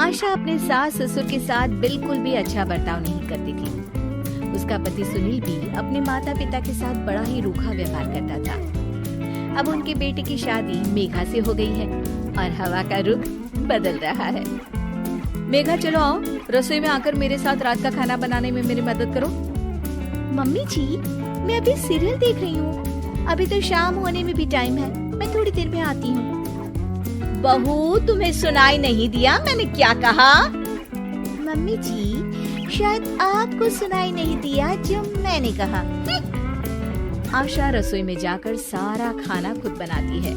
आशा अपने सास ससुर के साथ बिल्कुल भी अच्छा बर्ताव नहीं करती थी। उसका पति सुनील भी अपने माता पिता के साथ बड़ा ही रूखा व्यवहार करता था। अब उनके बेटे की शादी मेघा से हो गई है और हवा का रुख बदल रहा है। मेघा चलो आओ, रसोई में आकर मेरे साथ रात का खाना बनाने में मेरी मदद करो। मम्मी जी, मैं अभी सीरियल देख रही हूँ। अभी तो शाम होने में भी टाइम है, मैं थोड़ी देर में आती हूँ। बहू, तुम्हें सुनाई नहीं दिया मैंने क्या कहा? मम्मी जी, शायद आपको सुनाई नहीं दिया जो मैंने कहा। आशा रसोई में जाकर सारा खाना खुद बनाती है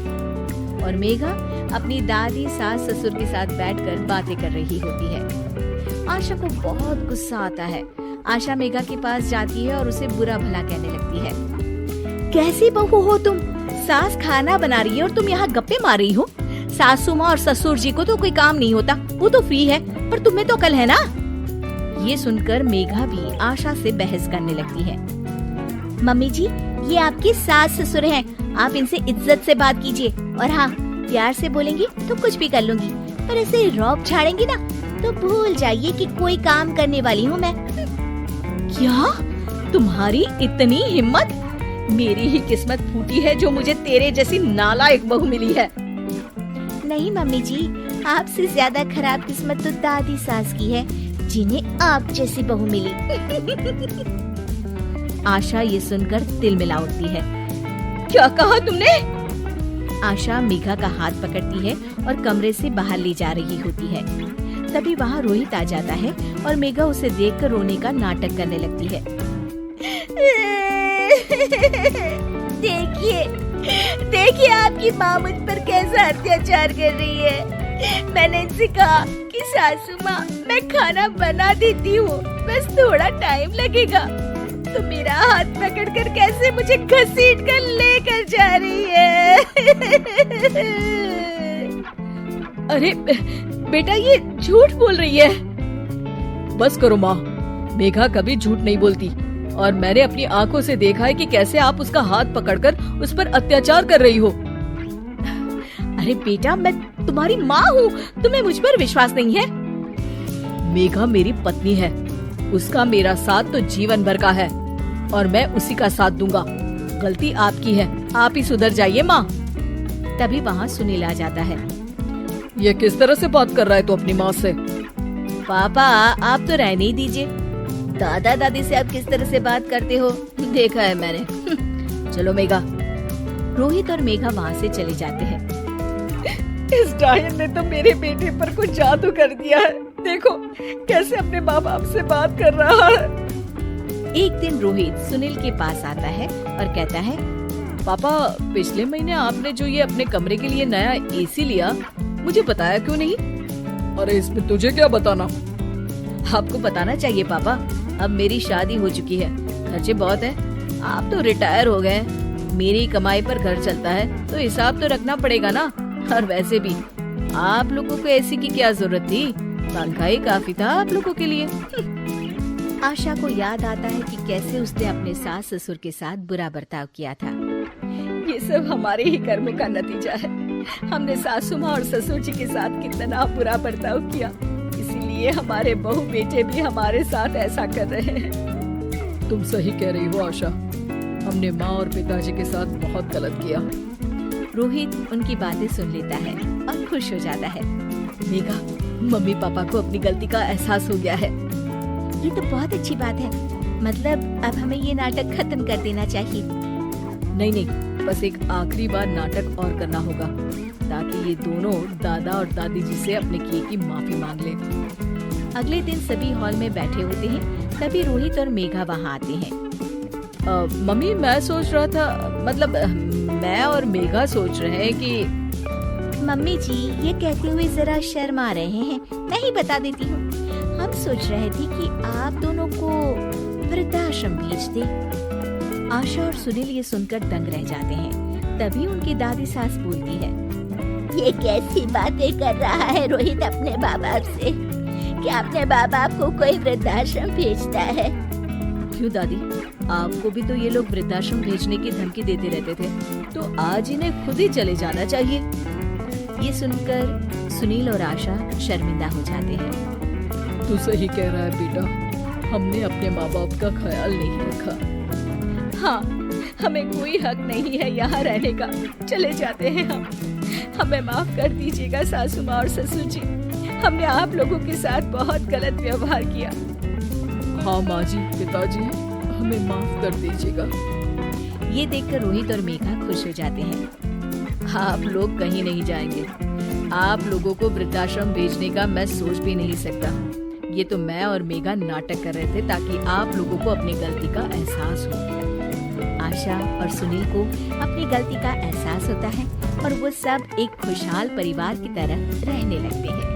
और मेघा अपनी दादी सास ससुर के साथ बैठकर बातें कर रही होती है। आशा को बहुत गुस्सा आता है। आशा मेघा के पास जाती है और उसे बुरा भला कहने लगती है। कैसी बहू हो तुम? सास खाना बना रही है और तुम यहाँ गप्पे मार रही हो। सासू माँ और ससुर जी को तो कोई काम नहीं होता, वो तो फ्री है, पर तुम्हें तो अकल है ना। ये सुनकर मेघा भी आशा से बहस करने लगती है। मम्मी जी, ये आपके सास ससुर हैं, आप इनसे इज्जत से बात कीजिए और हाँ, प्यार से बोलेंगी तो कुछ भी कर लूंगी, पर ऐसे रौब झाड़ेंगी ना तो भूल जाइए कि कोई काम करने वाली हूँ मैं। क्या? तुम्हारी इतनी हिम्मत? मेरी ही किस्मत फूटी है जो मुझे तेरे जैसी नालायक बहू मिली है। नहीं मम्मी जी, आपसे ज्यादा खराब किस्मत तो दादी सास की है, जिन्हें आप जैसी बहू मिली। आशा ये सुनकर तिल मिला उठती है। क्या कहा तुमने? आशा मेघा का हाथ पकड़ती है और कमरे से बाहर ले जा रही होती है। तभी वहाँ रोहित आ जाता है और मेघा उसे देखकर रोने का नाटक करने लगती है। देखिए आपकी माँ मुझ पर कैसा अत्याचार कर रही है। मैंने इनसे कहा कि सासू माँ, मैं खाना बना देती हूँ, बस थोड़ा टाइम लगेगा, तो मेरा हाथ पकड़कर कैसे मुझे घसीट कर लेकर जा रही है। अरे बेटा, ये झूठ बोल रही है। बस करो माँ, मेघा कभी झूठ नहीं बोलती और मैंने अपनी आंखों से देखा है कि कैसे आप उसका हाथ पकड़कर उस पर अत्याचार कर रही हो। अरे बेटा, मैं तुम्हारी माँ हूँ, तुम्हें मुझ पर विश्वास नहीं है? मेघा मेरी पत्नी है, उसका मेरा साथ तो जीवन भर का है और मैं उसी का साथ दूंगा। गलती आपकी है, आप ही सुधर जाइए माँ। तभी वहाँ सुनील आ जाता है। ये किस तरह से बात कर रहा है तू अपनी माँ से? पापा, आप तो रहने ही दीजिए। दादा दादी से आप किस तरह से बात करते हो देखा है मैंने। चलो मेघा। रोहित और मेघा वहाँ से चले जाते हैं। इस डायन ने तो मेरे बेटे पर कुछ जादू कर दिया है। देखो कैसे अपने माँ बाप से बात कर रहा है। एक दिन रोहित सुनील के पास आता है और कहता है, पापा, पिछले महीने आपने जो ये अपने कमरे के लिए नया एसी लिया, मुझे बताया क्यों नहीं? अरे इसमें तुझे क्या बताना? आपको बताना चाहिए पापा, अब मेरी शादी हो चुकी है, खर्चे बहुत है, आप तो रिटायर हो गए, मेरी कमाई पर घर चलता है, तो हिसाब तो रखना पड़ेगा ना। और वैसे भी आप लोगों को ऐसी की क्या जरूरत थी, पंखा ही काफी था आप लोगों के लिए। आशा को याद आता है कि कैसे उसने अपने सास ससुर के साथ बुरा बर्ताव किया था। ये सब हमारे ही कर्मों का नतीजा है। हमने सासू माँ और ससुर जी के साथ कितना बुरा बर्ताव किया, इसीलिए हमारे बहू बेटे भी हमारे साथ ऐसा कर रहे हैं। तुम सही कह रही हो आशा, हमने माँ और पिताजी के साथ बहुत गलत किया। रोहित उनकी बातें सुन लेता है और खुश हो जाता है। मेघा, मम्मी पापा को अपनी गलती का एहसास हो गया है। ये तो बहुत अच्छी बात है, मतलब अब हमें ये नाटक खत्म कर देना चाहिए। नहीं नहीं, बस एक आखिरी बार नाटक और करना होगा, ताकि ये दोनों दादा और दादी जी से अपने किए की माफी मांग ले। अगले दिन सभी हॉल में बैठे होते हैं, तभी रोहित और मेघा वहाँ आते हैं। मम्मी, मैं सोच रहा था, मतलब मैं और मेघा सोच रहे हैं कि। मम्मी जी ये कहते हुए जरा शर्मा रहे हैं, मैं ही बता देती हूँ। हम सोच रहे थे कि आप दोनों को वृद्धाश्रम भेज दें। आशा और सुनील ये सुनकर दंग रह जाते हैं। तभी उनकी दादी सास बोलती है, ये कैसी बातें कर रहा है रोहित अपने माँ बाप से, कि अपने माँ बाप को कोई वृद्धाश्रम भेजता है। क्यों दादी, आपको भी तो ये लोग वृद्धाश्रम भेजने की धमकी देते रहते थे, तो आज इन्हें खुद ही चले जाना चाहिए। ये सुनकर सुनील और आशा शर्मिंदा हो जाते हैं। तू सही कह रहा है बेटा, हमने अपने माँ बाप का ख्याल नहीं रखा। हाँ, हमें कोई हक नहीं है यहाँ रहने का, चले जाते हैं हम। हमें माफ कर दीजिएगा सासू माँ और ससुर जी, हमने आप लोगों के साथ बहुत गलत व्यवहार किया। हाँ माँ जी, पिताजी, हमें माफ कर दीजिएगा। ये देखकर रोहित और मेघा खुश हो जाते हैं। आप लोग कहीं नहीं जाएंगे। आप लोगों को वृद्धाश्रम भेजने का मैं सोच भी नहीं सकता। ये तो मैं और मेघा नाटक कर रहे थे ताकि आप लोगों को अपनी गलती का एहसास हो। आशा और सुनील को अपनी गलती का एहसास होता है और वो सब एक खुशहाल परिवार की तरह रहने लगते हैं।